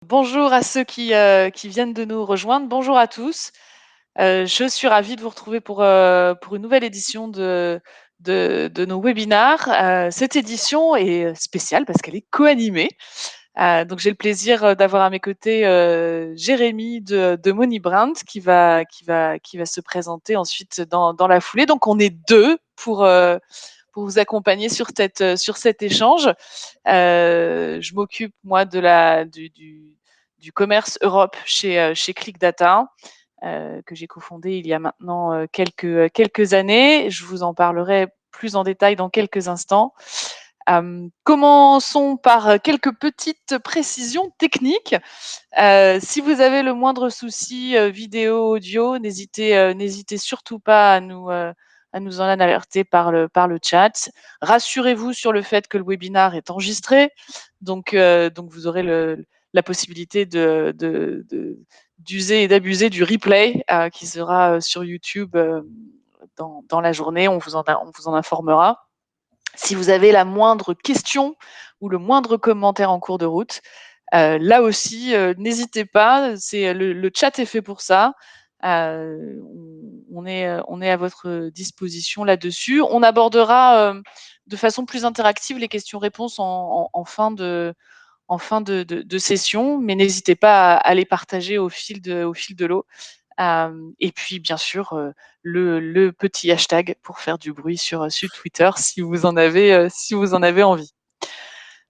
Bonjour à ceux qui viennent de nous rejoindre. Bonjour à tous. Je suis ravie de vous retrouver pour une nouvelle édition de nos webinars. Cette édition est spéciale parce qu'elle est co-animée. Donc j'ai le plaisir d'avoir à mes côtés Jérémy de Moneybrand qui va se présenter ensuite dans la foulée. Donc on est deux pour vous accompagner sur cet échange. Je m'occupe, moi, du commerce Europe chez ClickData, que j'ai cofondé il y a maintenant quelques années. Je vous en parlerai plus en détail dans quelques instants. Commençons par quelques petites précisions techniques. Si vous avez le moindre souci vidéo, audio, n'hésitez surtout pas à nous en alerter par le chat. Rassurez-vous sur le fait que le webinar est enregistré, donc vous aurez la possibilité d'user et d'abuser du replay qui sera sur YouTube dans la journée. On vous en informera. Si vous avez la moindre question ou le moindre commentaire en cours de route, là aussi, n'hésitez pas, le chat est fait pour ça. On est à votre disposition là-dessus. On abordera de façon plus interactive les questions-réponses en fin de session, mais n'hésitez pas à les partager au fil de l'eau. Et puis, bien sûr, le petit hashtag pour faire du bruit sur Twitter si vous en avez envie.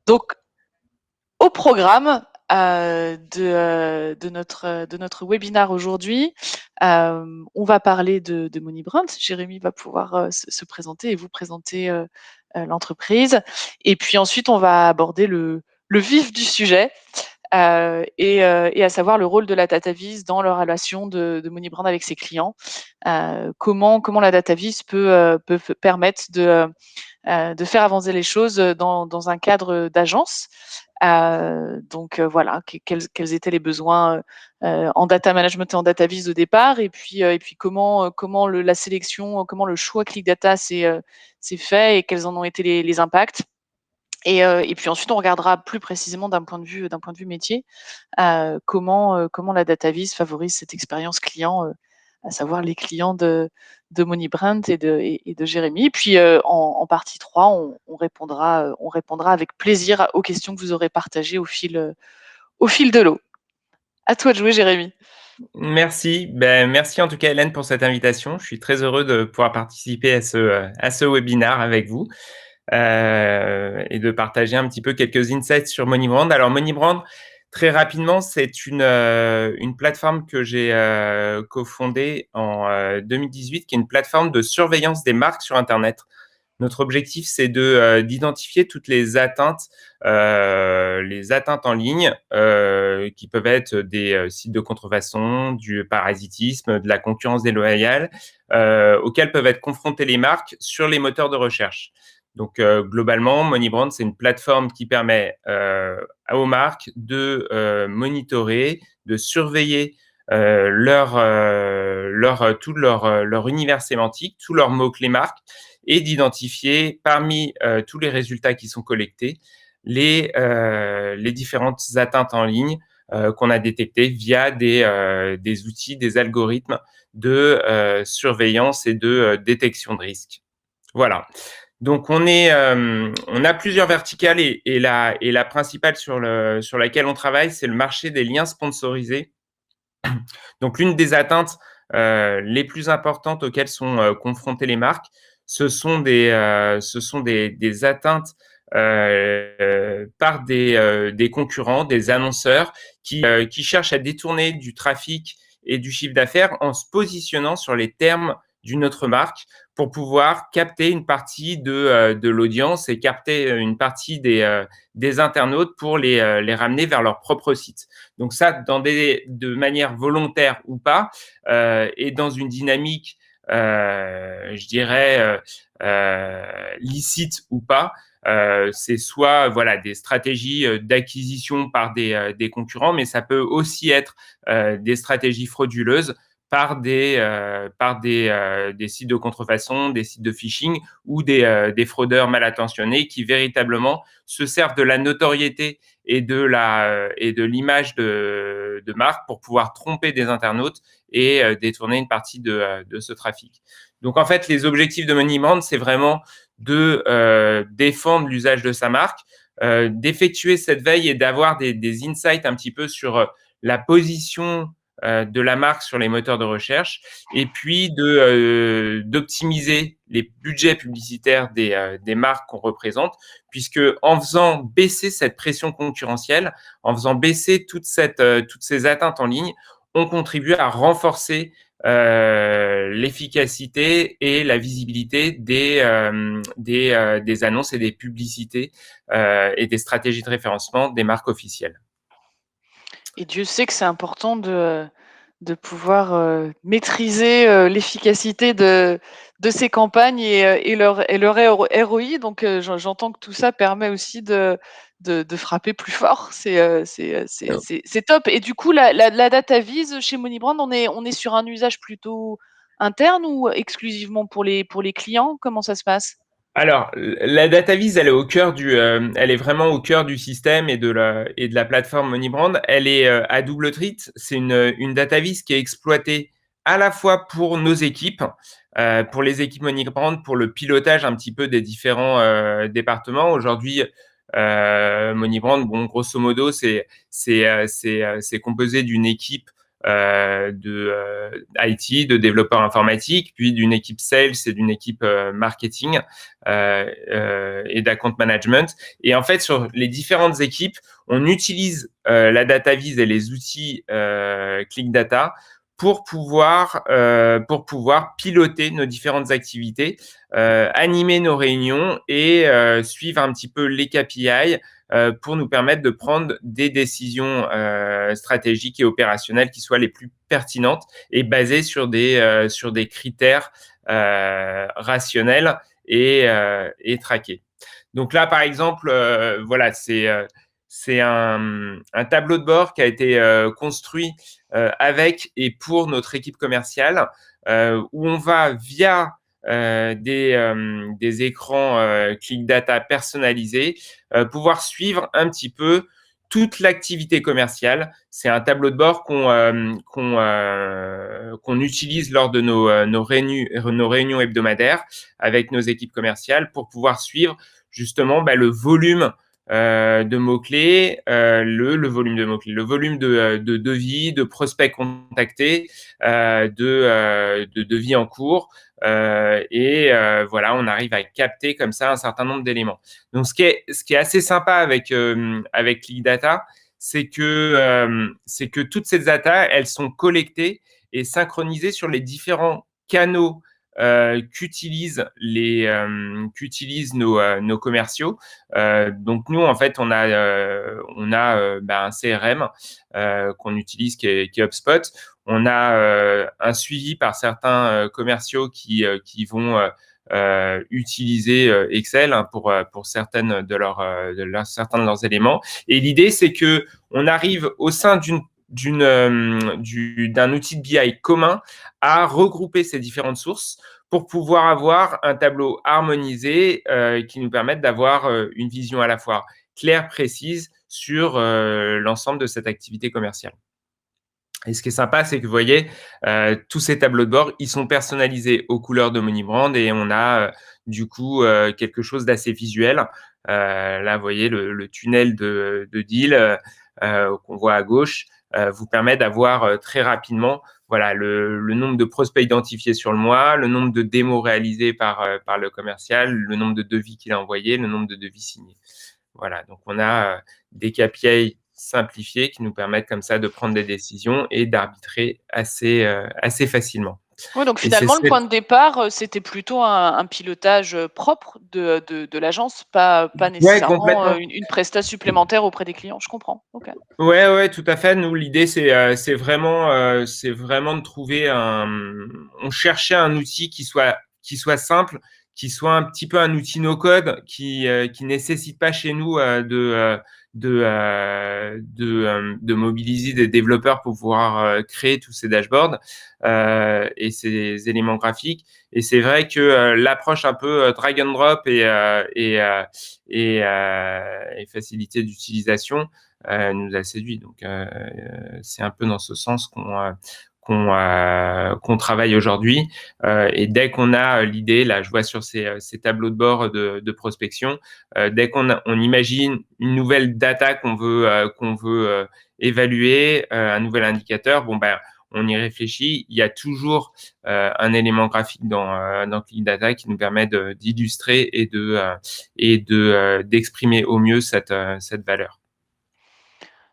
Donc, au programme de notre webinar aujourd'hui, on va parler de Moneybrand. Jérémy va pouvoir se présenter et vous présenter l'entreprise. Et puis ensuite, on va aborder le vif du sujet et à savoir le rôle de la data vis dans la relation de Moneybrand avec ses clients. Comment la data vis peut permettre de faire avancer les choses dans un cadre d'agence. Voilà, quels étaient les besoins en data management et en data vis au départ, et puis comment la sélection, comment le choix Click Data s'est fait et quels en ont été les impacts. Et puis ensuite, on regardera plus précisément d'un point de vue métier, comment la data vis favorise cette expérience client, à savoir les clients de Moneybrand et de Jérémy. Puis en partie 3, on répondra avec plaisir aux questions que vous aurez partagées au fil de l'eau. À toi de jouer, Jérémy. Merci. Merci en tout cas, Hélène, pour cette invitation. Je suis très heureux de pouvoir participer à ce webinar avec vous et de partager un petit peu quelques insights sur Moneybrand. Alors, Moneybrand, très rapidement, c'est une plateforme que j'ai cofondée en 2018, qui est une plateforme de surveillance des marques sur Internet. Notre objectif, c'est d'identifier toutes les atteintes en ligne, qui peuvent être des sites de contrefaçon, du parasitisme, de la concurrence déloyale, auxquels peuvent être confrontées les marques sur les moteurs de recherche. Donc, globalement, Moneybrand, c'est une plateforme qui permet aux marques de monitorer, de surveiller tout leur univers sémantique, tous leurs mots-clés marques, et d'identifier parmi tous les résultats qui sont collectés les différentes atteintes en ligne qu'on a détectées via des outils, des algorithmes de surveillance et de détection de risques. Voilà. Donc, on a plusieurs verticales et la principale sur laquelle on travaille, c'est le marché des liens sponsorisés. Donc, l'une des atteintes les plus importantes auxquelles sont confrontées les marques, ce sont des atteintes par des concurrents, des annonceurs qui cherchent à détourner du trafic et du chiffre d'affaires en se positionnant sur les termes d'une autre marque pour pouvoir capter une partie de l'audience et capter une partie des internautes pour les ramener vers leur propre site. Donc ça, de manière volontaire ou pas, et dans une dynamique, je dirais, licite ou pas, c'est soit des stratégies d'acquisition par des concurrents, mais ça peut aussi être des stratégies frauduleuses des sites de contrefaçon, des sites de phishing ou des fraudeurs mal intentionnés qui véritablement se servent de la notoriété et de l'image de marque pour pouvoir tromper des internautes et détourner une partie de ce trafic. Donc en fait, les objectifs de Moneybrand, c'est vraiment de défendre l'usage de sa marque, d'effectuer cette veille et d'avoir des insights un petit peu sur la position de la marque sur les moteurs de recherche et puis d'optimiser les budgets publicitaires des marques qu'on représente, puisque en faisant baisser cette pression concurrentielle, en faisant baisser toutes ces atteintes en ligne, on contribue à renforcer l'efficacité et la visibilité des annonces et des publicités et des stratégies de référencement des marques officielles. Et Dieu sait que c'est important de pouvoir, maîtriser, l'efficacité de ces campagnes et leur ROI. Donc j'entends que tout ça permet aussi de frapper plus fort. C'est top. Et du coup, la data vise chez Moneybrand, on est sur un usage plutôt interne ou exclusivement pour les clients? Comment ça se passe? Alors, la data vise, elle est vraiment au cœur du système et de la plateforme Moneybrand. Elle est à double titre. C'est une data vise qui est exploitée à la fois pour nos équipes, pour les équipes Moneybrand, pour le pilotage un petit peu des différents départements. Aujourd'hui, Moneybrand, bon, grosso modo, c'est composé d'une équipe IT, de développeurs informatiques, puis d'une équipe sales et d'une équipe marketing et d'account management. Et en fait, sur les différentes équipes, on utilise la data vise et les outils Click Data pour pouvoir piloter nos différentes activités, animer nos réunions et suivre un petit peu les KPI pour nous permettre de prendre des décisions stratégiques et opérationnelles qui soient les plus pertinentes et basées sur des critères rationnels et traqués. Donc là, par exemple, voilà, c'est un tableau de bord qui a été construit avec et pour notre équipe commerciale, où on va via des écrans Click Data personnalisés, pouvoir suivre un petit peu toute l'activité commerciale. C'est un tableau de bord qu'on utilise lors de nos réunions hebdomadaires avec nos équipes commerciales pour pouvoir suivre justement le volume de mots-clés, le volume de mots-clés, le volume de devis, de prospects contactés, de devis en cours. Voilà, on arrive à capter comme ça un certain nombre d'éléments. Donc, ce qui est assez sympa avec Click Data, c'est que toutes ces data, elles sont collectées et synchronisées sur les différents canaux qu'utilisent nos commerciaux. Donc nous, en fait, on a un CRM qu'on utilise qui est HubSpot. On a un suivi par certains commerciaux qui vont utiliser Excel pour certains de leurs éléments. Et l'idée, c'est que on arrive au sein d'un outil de BI commun à regrouper ces différentes sources pour pouvoir avoir un tableau harmonisé qui nous permette d'avoir une vision à la fois claire, précise sur l'ensemble de cette activité commerciale. Et ce qui est sympa, c'est que vous voyez, tous ces tableaux de bord, ils sont personnalisés aux couleurs de Moneybrand et on a du coup quelque chose d'assez visuel. Là, vous voyez, le tunnel de deal qu'on voit à gauche vous permet d'avoir très rapidement voilà, le nombre de prospects identifiés sur le mois, le nombre de démos réalisées par le commercial, le nombre de devis qu'il a envoyés, le nombre de devis signés. Voilà, donc on a des KPI simplifiés qui nous permettent comme ça de prendre des décisions et d'arbitrer assez facilement. Oui, donc finalement, le point de départ, c'était plutôt un pilotage propre de l'agence, pas Ouais, nécessairement complètement. une prestation supplémentaire auprès des clients. Je comprends. Ok. Ouais, tout à fait. Nous, l'idée, c'est vraiment de trouver on cherchait un outil qui soit simple, qui soit un petit peu un outil no-code qui nécessite pas chez nous de mobiliser des développeurs pour pouvoir créer tous ces dashboards et ces éléments graphiques. Et c'est vrai que l'approche un peu drag and drop et facilité d'utilisation nous a séduit. Donc, c'est un peu dans ce sens qu'on travaille aujourd'hui. Et dès qu'on a l'idée, là, je vois sur ces tableaux de bord de prospection, dès on imagine une nouvelle data qu'on veut évaluer, un nouvel indicateur, bon ben on y réfléchit. Il y a toujours un élément graphique dans Click Data qui nous permet d'illustrer et d'exprimer au mieux cette valeur.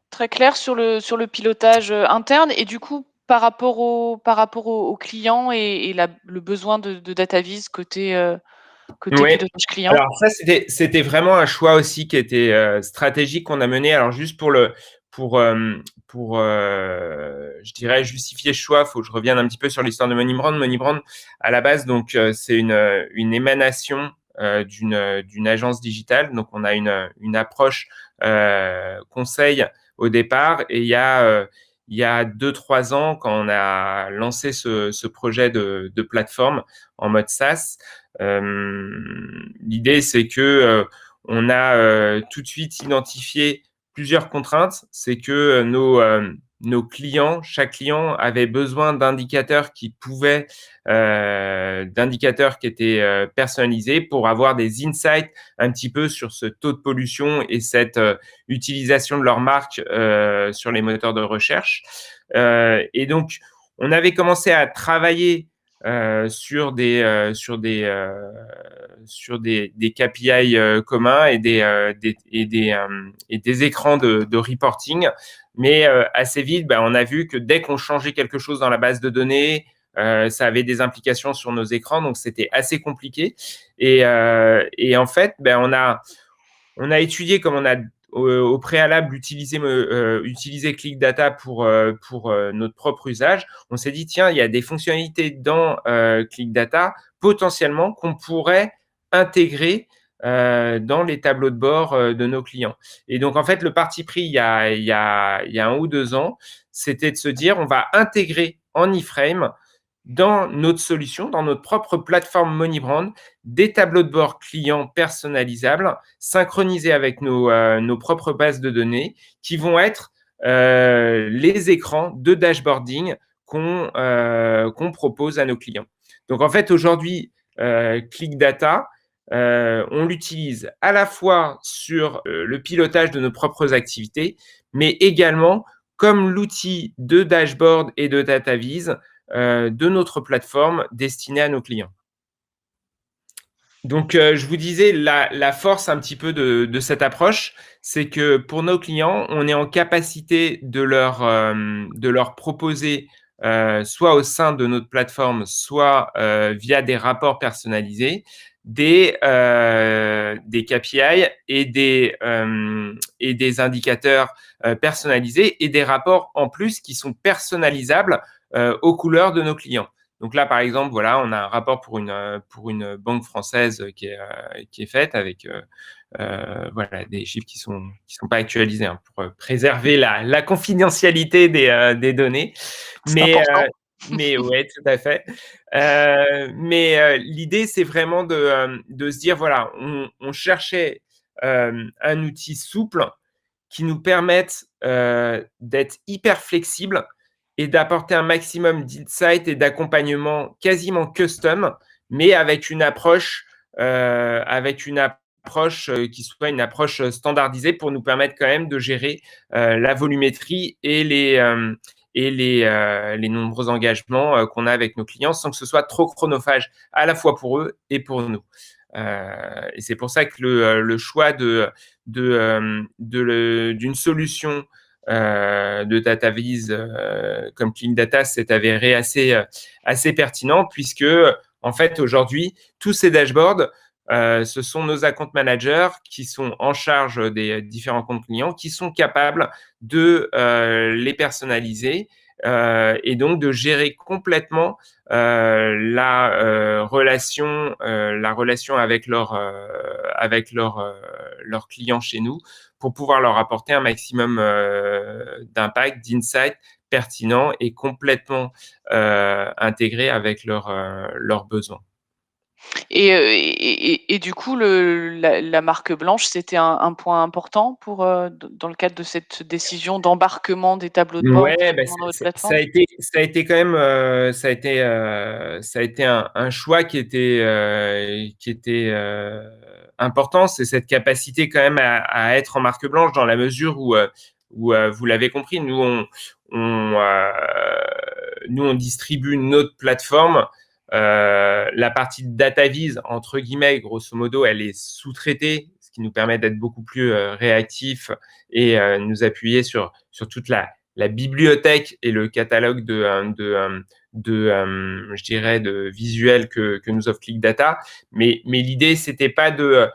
Très clair sur le pilotage interne. Et du coup, par rapport aux clients et le besoin de DataVis côté Oui. pilotage client. Alors ça, c'était vraiment un choix aussi qui était stratégique qu'on a mené. Alors juste pour je dirais justifier ce choix, faut que je revienne un petit peu sur l'histoire de MoneyBrand. MoneyBrand, à la base, donc c'est une émanation d'une agence digitale. Donc on a une approche conseil au départ, et il y a 2-3 ans, quand on a lancé ce projet de plateforme en mode SaaS, l'idée, c'est que on a tout de suite identifié plusieurs contraintes. C'est que nos clients, chaque client avait besoin d'indicateurs d'indicateurs qui étaient personnalisés pour avoir des insights un petit peu sur ce taux de pollution et cette utilisation de leur marque sur les moteurs de recherche. Et donc, on avait commencé à travailler sur des KPI communs et des écrans de reporting. Mais assez vite, on a vu que dès qu'on changeait quelque chose dans la base de données, ça avait des implications sur nos écrans, donc c'était assez compliqué. Et en fait, on a étudié, comme on a au préalable utilisé Click Data pour notre propre usage. On s'est dit, tiens, il y a des fonctionnalités dans Click Data potentiellement qu'on pourrait intégrer dans les tableaux de bord de nos clients. Et donc, en fait, le parti pris il y a 1 ou 2 ans, c'était de se dire, on va intégrer en iframe dans notre solution, dans notre propre plateforme MoneyBrand, des tableaux de bord clients personnalisables, synchronisés avec nos propres bases de données, qui vont être les écrans de dashboarding qu'on propose à nos clients. Donc, en fait, aujourd'hui, Click Data, on l'utilise à la fois sur le pilotage de nos propres activités, mais également comme l'outil de dashboard et de data vise de notre plateforme destinée à nos clients. Donc, je vous disais, la force un petit peu de cette approche, c'est que pour nos clients, on est en capacité de leur proposer, soit au sein de notre plateforme, soit via des rapports personnalisés, des KPI et des indicateurs personnalisés et des rapports en plus qui sont personnalisables aux couleurs de nos clients. Donc là, par exemple, voilà, on a un rapport pour une banque française qui est faite avec voilà, des chiffres qui sont pas actualisés hein, pour préserver la confidentialité des données. Mais ouais, tout à fait. Mais l'idée, c'est vraiment de se dire, voilà, on cherchait un outil souple qui nous permette d'être hyper flexible et d'apporter un maximum d'insight et d'accompagnement quasiment custom, mais avec une approche qui soit une approche standardisée pour nous permettre quand même de gérer la volumétrie et les nombreux engagements qu'on a avec nos clients sans que ce soit trop chronophage à la fois pour eux et pour nous. Et c'est pour ça que le choix d'une solution de DataVis comme Click Data s'est avéré assez pertinent puisque en fait aujourd'hui tous ces dashboards ce sont nos account managers qui sont en charge des différents comptes clients qui sont capables de les personnaliser et donc de gérer complètement la relation leurs clients chez nous, pour pouvoir leur apporter un maximum d'impact, d'insight pertinent et complètement intégré avec leurs besoins. Et du coup, la marque blanche, c'était un point important pour, dans le cadre de cette décision d'embarquement des tableaux de bord Ouais, bah, directement dans votre ça plateforme? a été quand même, ça a été un choix qui était important. C'est cette capacité quand même à être en marque blanche, dans la mesure où vous l'avez compris, on, euh, nous, on distribue notre plateforme. La partie data vise, entre guillemets, grosso modo, elle est sous-traitée, ce qui nous permet d'être beaucoup plus réactifs et nous appuyer sur toute la bibliothèque et le catalogue je dirais, de visuels que nous offre Click Data. Mais l'idée, c'était pas de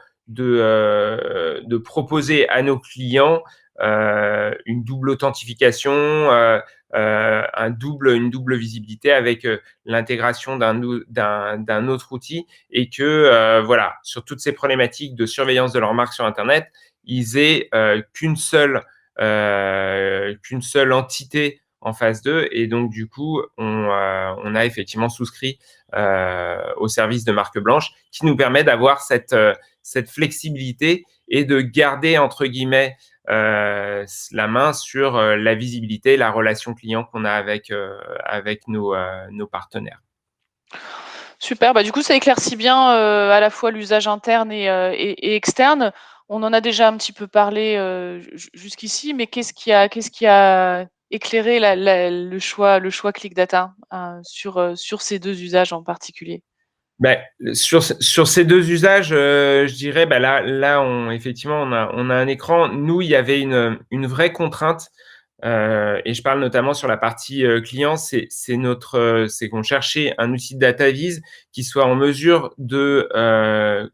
proposer à nos clients une double authentification, une double visibilité avec l'intégration d'un autre outil, et que voilà, sur toutes ces problématiques de surveillance de leur marque sur Internet, ils aient qu'une seule entité en phase 2. Et donc, du coup, on a effectivement souscrit au service de marque blanche, qui nous permet d'avoir cette flexibilité et de garder, entre guillemets, la main sur la visibilité, la relation client qu'on a avec nos partenaires. Super, bah, du coup, ça éclaircit bien, à la fois l'usage interne et externe. On en a déjà un petit peu parlé, jusqu'ici, mais qu'est-ce qui a éclairé le choix Click Data, sur ces 2 usages en particulier? Ben, sur ces deux usages, je dirais, ben là, effectivement, on a un écran. Nous, il y avait une vraie contrainte, et je parle notamment sur la partie client. C'est qu'on cherchait un outil de data vise qui soit en mesure de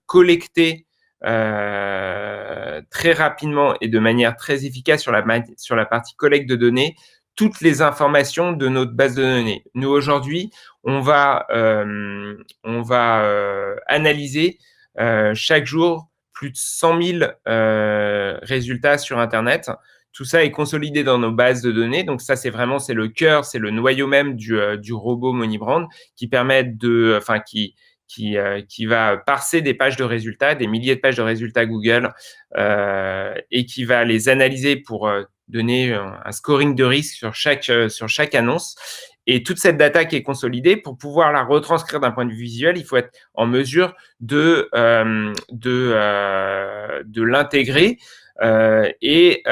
collecter très rapidement et de manière très efficace sur la partie collecte de données toutes les informations de notre base de données. Nous, aujourd'hui, on va analyser chaque jour plus de 100 000 résultats sur Internet. Tout ça est consolidé dans nos bases de données. Donc ça, c'est le cœur, c'est le noyau même du robot MoneyBrand, qui qui va parser des pages de résultats, des milliers de pages de résultats Google, et qui va les analyser pour donner un scoring de risque sur chaque annonce. Et toute cette data qui est consolidée, pour pouvoir la retranscrire d'un point de vue visuel, il faut être en mesure de l'intégrer et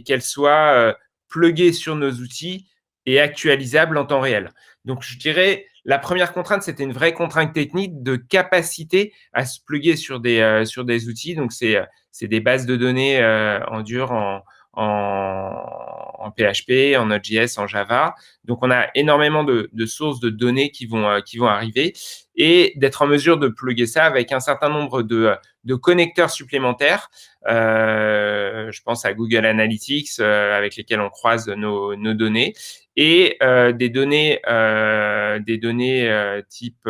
qu'elle soit pluguée sur nos outils et actualisable en temps réel. Donc, je dirais, la première contrainte, c'était une vraie contrainte technique de capacité à se pluguer sur des outils. Donc, c'est des bases de données en dur, en PHP, en Node.js, en Java. Donc, on a énormément de sources de données qui vont arriver, et d'être en mesure de plugger ça avec un certain nombre de connecteurs supplémentaires. Je pense à Google Analytics, avec lesquels on croise nos données, et des données type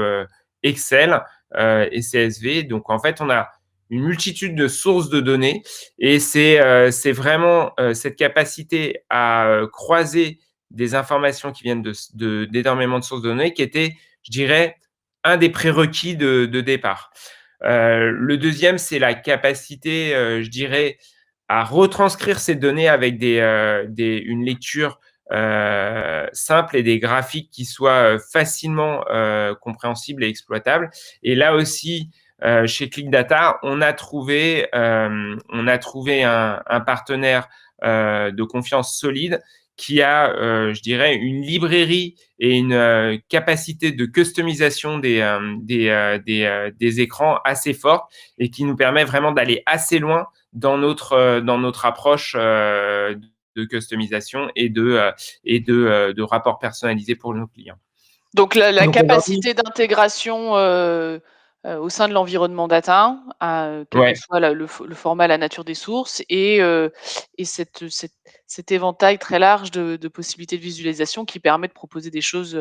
Excel et CSV. Donc, en fait, on a une multitude de sources de données, et c'est vraiment cette capacité à croiser des informations qui viennent d'énormément de sources de données qui était, je dirais, un des prérequis de départ. Le deuxième, c'est la capacité, je dirais, à retranscrire ces données avec une lecture simple et des graphiques qui soient facilement compréhensibles et exploitables. Et là aussi, chez Click Data, on a trouvé un partenaire de confiance solide qui a, je dirais, une librairie et une capacité de customisation des écrans assez forte, et qui nous permet vraiment d'aller assez loin dans notre approche de customisation et de rapports personnalisés pour nos clients. Donc la Donc aujourd'hui, capacité d'intégration, au sein de l'environnement data, quel que Ouais. soit le format, la nature des sources et cet éventail très large de possibilités de visualisation qui permet de proposer des choses,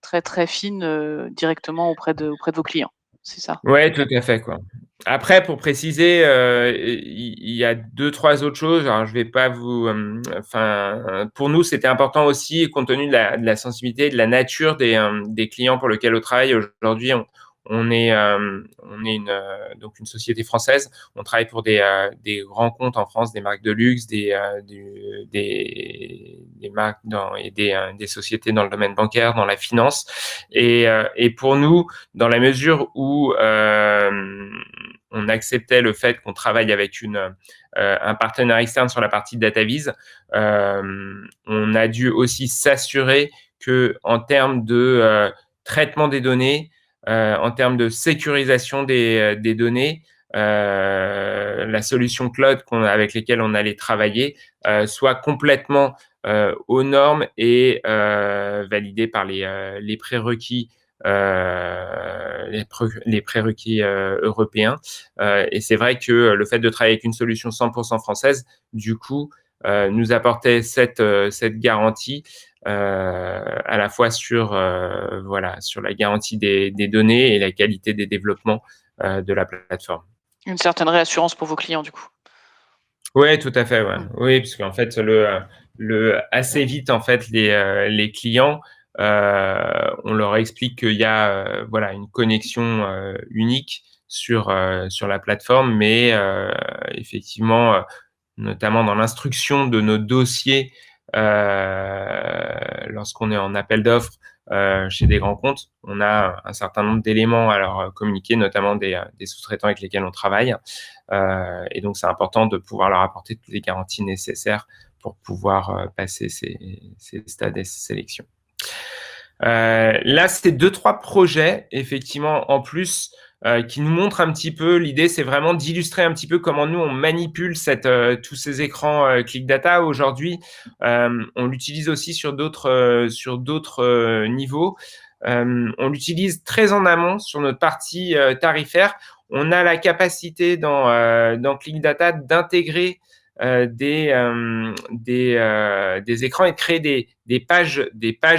très, très fines, directement auprès de vos clients. C'est ça? Ouais, tout à fait, quoi. Après, pour préciser, il y a 2-3 autres choses. Alors, je vais pas vous, enfin, pour nous, c'était important aussi, compte tenu de la sensibilité, de la nature des clients pour lesquels on travaille. Aujourd'hui, on est donc une société française. On travaille pour des grands comptes en France, des marques de luxe, des marques et des sociétés dans le domaine bancaire, dans la finance. Et pour nous, dans la mesure où on acceptait le fait qu'on travaille avec un partenaire externe sur la partie DataVis, on a dû aussi s'assurer que, en termes de traitement des données, en termes de sécurisation des données, la solution cloud avec lesquelles on allait travailler soit complètement aux normes et validée par les prérequis européens. Et c'est vrai que le fait de travailler avec une solution 100% française, du coup, nous apportait cette garantie à la fois sur la garantie des données et la qualité des développements de la plateforme. Une certaine réassurance pour vos clients, du coup? Ouais, tout à fait, ouais. Mmh. Oui, parce qu'en fait, assez vite, en fait, les clients, on leur explique qu'il y a, voilà, une connexion unique sur la plateforme, mais effectivement, notamment dans l'instruction de nos dossiers, lorsqu'on est en appel d'offres chez des grands comptes, on a un certain nombre d'éléments à leur communiquer, notamment des sous-traitants avec lesquels on travaille. Et donc, c'est important de pouvoir leur apporter toutes les garanties nécessaires pour pouvoir passer ces stades et ces sélections. Là, c'était 2-3 projets, effectivement, en plus, qui nous montrent un petit peu. L'idée, c'est vraiment d'illustrer un petit peu comment nous, on manipule tous ces écrans Click Data. Aujourd'hui, on l'utilise aussi sur d'autres niveaux. On l'utilise très en amont sur notre partie tarifaire. On a la capacité dans Click Data d'intégrer des écrans et de créer des pages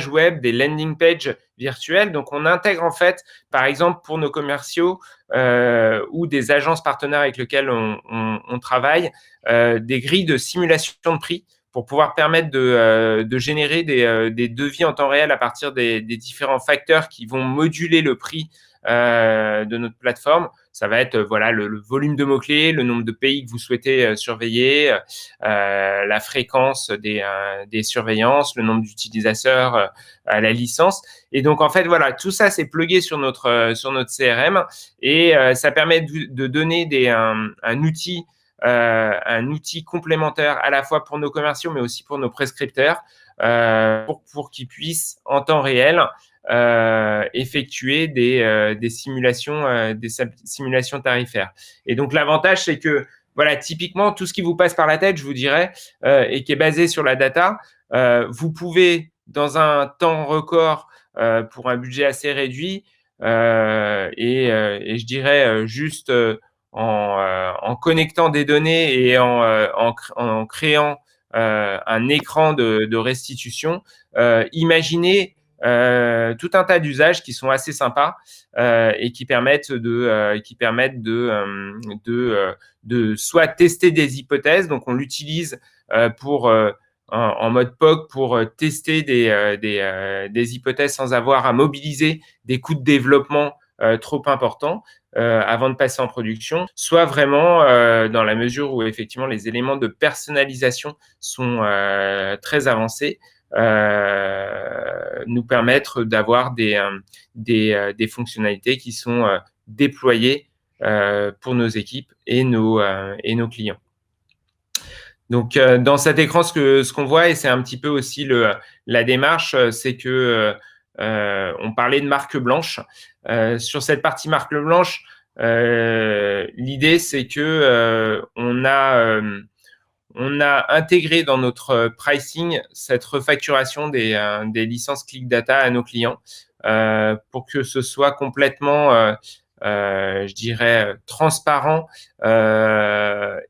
web, des landing pages virtuelles. Donc, on intègre, en fait, par exemple, pour nos commerciaux ou des agences partenaires avec lesquelles on travaille, des grilles de simulation de prix pour pouvoir permettre de générer des devis en temps réel à partir des différents facteurs qui vont moduler le prix de notre plateforme. Ça va être voilà le volume de mots-clés, le nombre de pays que vous souhaitez surveiller, la fréquence des surveillances, le nombre d'utilisateurs à la licence. Et donc, en fait, voilà, tout ça, c'est plugué sur notre CRM et ça permet de donner un outil complémentaire à la fois pour nos commerciaux, mais aussi pour nos prescripteurs, pour qu'ils puissent, en temps réel, effectuer des simulations tarifaires. Et donc, l'avantage, c'est que, voilà, typiquement, tout ce qui vous passe par la tête, je vous dirais, et qui est basé sur la data, vous pouvez, dans un temps record, pour un budget assez réduit, et je dirais juste en connectant des données et en créant un écran de restitution, imaginez tout un tas d'usages qui sont assez sympas et qui permettent de soit tester des hypothèses. Donc, on l'utilise en mode POC pour tester des hypothèses sans avoir à mobiliser des coûts de développement trop importants avant de passer en production, soit vraiment dans la mesure où effectivement les éléments de personnalisation sont très avancés, nous permettre d'avoir des fonctionnalités qui sont déployées pour nos équipes et nos clients. Donc, dans cet écran, ce qu'on voit, et c'est un petit peu aussi la démarche, c'est que on parlait de marque blanche. Sur cette partie marque blanche, l'idée, c'est que on a intégré dans notre pricing cette refacturation des licences Click Data à nos clients pour que ce soit complètement je dirais, transparent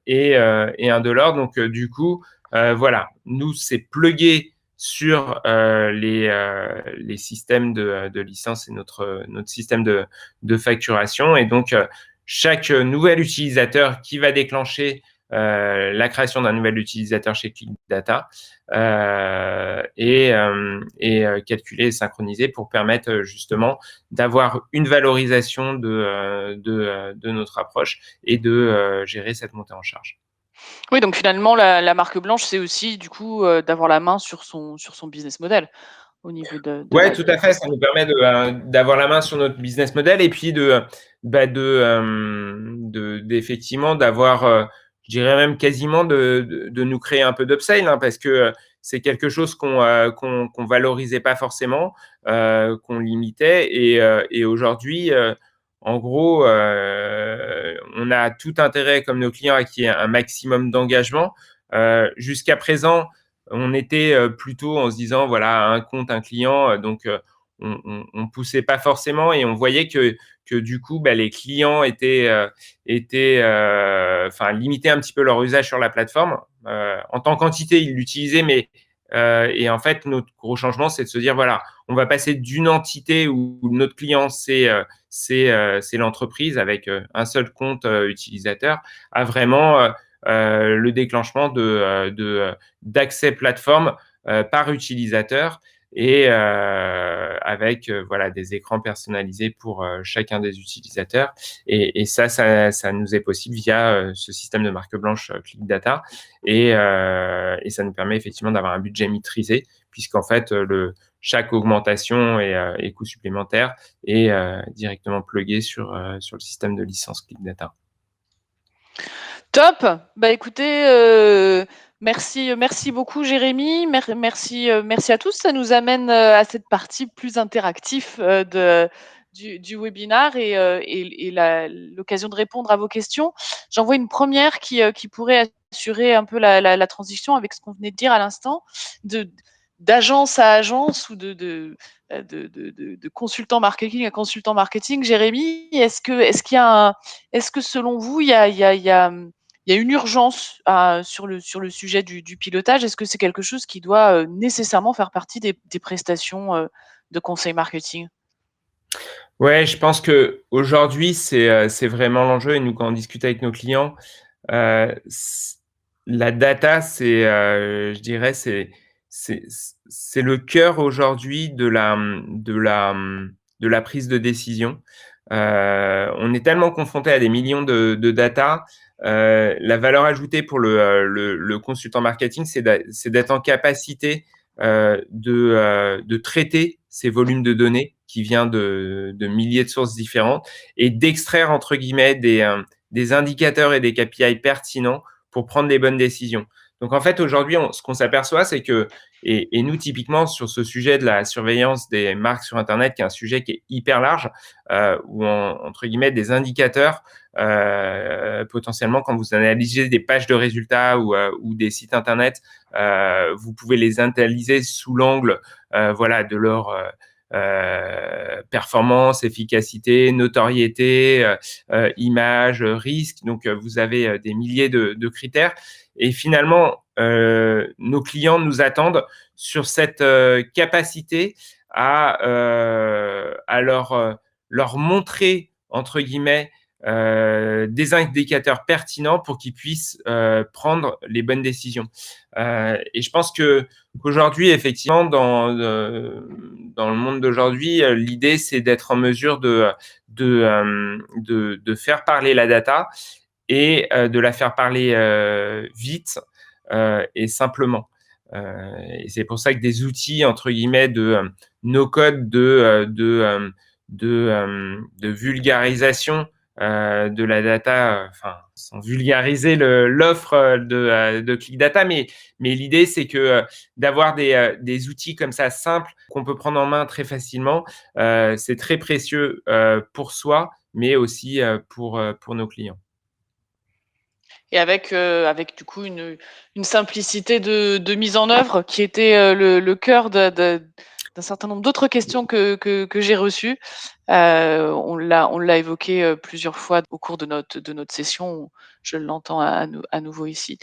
et indolore. Donc, du coup, voilà, nous, c'est plugué sur les systèmes de licence et notre système de facturation. Et donc, chaque nouvel utilisateur qui va déclencher la création d'un nouvel utilisateur chez ClickData est calculé et synchronisé pour permettre justement d'avoir une valorisation de notre approche et de gérer cette montée en charge. Oui, donc finalement, la marque blanche, c'est aussi du coup d'avoir la main sur son business model au niveau de Ouais, la tout à fait. Ça nous permet d'avoir la main sur notre business model et puis d'effectivement d'avoir, je dirais même quasiment de nous créer un peu d'upsell, hein, parce que c'est quelque chose qu'on valorisait pas forcément, qu'on limitait et aujourd'hui, en gros, on a tout intérêt comme nos clients à qu'il y ait un maximum d'engagement. Jusqu'à présent, on était plutôt en se disant, voilà, un compte, un client, donc on poussait pas forcément et on voyait que du coup, les clients limitaient un petit peu leur usage sur la plateforme. En tant qu'entité, ils l'utilisaient, mais et en fait, notre gros changement, c'est de se dire, voilà, on va passer d'une entité où notre client, c'est l'entreprise avec un seul compte utilisateur, à vraiment le déclenchement d'accès plateforme par utilisateur et avec voilà, des écrans personnalisés pour chacun des utilisateurs. Et ça nous est possible via ce système de marque blanche ClickData. Et ça nous permet effectivement d'avoir un budget maîtrisé, puisqu'en fait, chaque augmentation et coût supplémentaire est directement plugué sur le système de licence ClickData. Top. Bah écoutez, merci beaucoup Jérémy. Merci à tous. Ça nous amène à cette partie plus interactive du webinaire et l'occasion de répondre à vos questions. J'en vois une première qui pourrait assurer un peu la transition avec ce qu'on venait de dire à l'instant, d'agence à agence ou de consultant marketing à consultant marketing. Jérémy, est-ce que selon vous, il y a une urgence sur le sujet du pilotage? Est-ce que c'est quelque chose qui doit nécessairement faire partie des prestations de conseil marketing? Ouais, je pense qu'aujourd'hui, c'est vraiment l'enjeu. Et nous, quand on discute avec nos clients, la data, je dirais, c'est le cœur aujourd'hui de la prise de décision. On est tellement confronté à des millions de data. La valeur ajoutée pour le consultant marketing, c'est d'être en capacité de traiter ces volumes de données qui viennent de milliers de sources différentes et d'extraire, entre guillemets, des indicateurs et des KPI pertinents pour prendre les bonnes décisions. Donc, en fait, aujourd'hui, ce qu'on s'aperçoit, c'est que, et nous, typiquement, sur ce sujet de la surveillance des marques sur Internet, qui est un sujet qui est hyper large, où, entre guillemets, des indicateurs, potentiellement, quand vous analysez des pages de résultats ou des sites Internet, vous pouvez les analyser sous l'angle voilà, de leur performance, efficacité, notoriété, image, risque. Donc, vous avez des milliers de critères. Et finalement, nos clients nous attendent sur cette capacité à leur montrer, entre guillemets, des indicateurs pertinents pour qu'ils puissent prendre les bonnes décisions. Et je pense qu'aujourd'hui, effectivement, dans le monde d'aujourd'hui, l'idée, c'est d'être en mesure de faire parler la data et de la faire parler vite et simplement. Et c'est pour ça que des outils, entre guillemets, de no-code, de vulgarisation de la data, sans vulgariser l'offre de ClickData, mais l'idée, c'est que d'avoir des outils comme ça simples qu'on peut prendre en main très facilement, c'est très précieux pour soi, mais aussi pour nos clients. Et avec du coup une simplicité de mise en œuvre qui était le cœur d'un certain nombre d'autres questions que j'ai reçues. On l'a évoqué plusieurs fois au cours de notre session. Je l'entends à nouveau ici.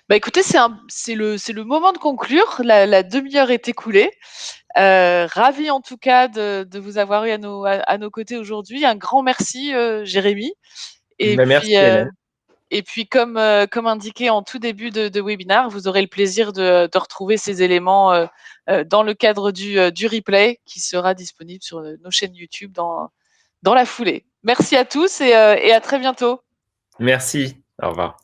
Bah écoutez, c'est le moment de conclure. La demi-heure est écoulée. Ravi en tout cas de vous avoir eu à nos côtés aujourd'hui. Un grand merci, Jérémy. Et Bah, merci puis, Hélène. comme indiqué en tout début de webinaire, vous aurez le plaisir de retrouver ces éléments dans le cadre du replay qui sera disponible sur nos chaînes YouTube dans la foulée. Merci à tous et à très bientôt. Merci. Au revoir.